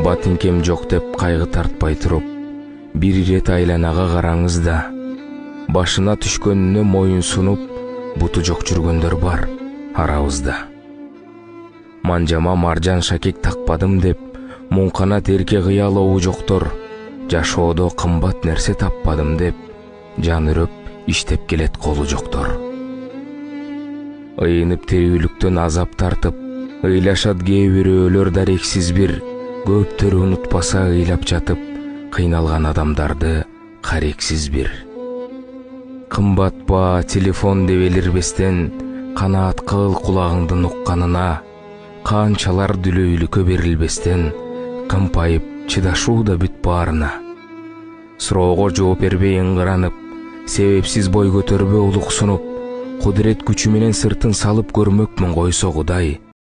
батинкем жок деп кайгы тартпай туруп, бир ирет айланага караңыз да, башына түшкөнүнө моюн сунуп, буту жок жүргөндөр бар арабызда. Манжама маржан шакек такпадым деп, муңканат эрке кыялоо жоктор, жашоодо кымбат нерсе таппадым деп, жан үрөп иштеп келет колу жоктор. Ыйынып тирүүлүктөн азап тартып, ыйлашат кээ бирөөлөр дарексиз бир, көптөрү унутпаса ыйлап жатып, кыйналган адамдарды карексиз бир. Кымбат ба телефон деп элирбестен, канаат кыл кулагыңдын укканына, канчалар дүлөйлүккө берилбестен, кымпайып чыдашуу да бүт баарына. Суроого жооп бербей ыңгыранып, себепсиз бой көтөрбө улук сунуп, кудурет күчү менен сыртын салып көрмөкмүн койсо Кудай,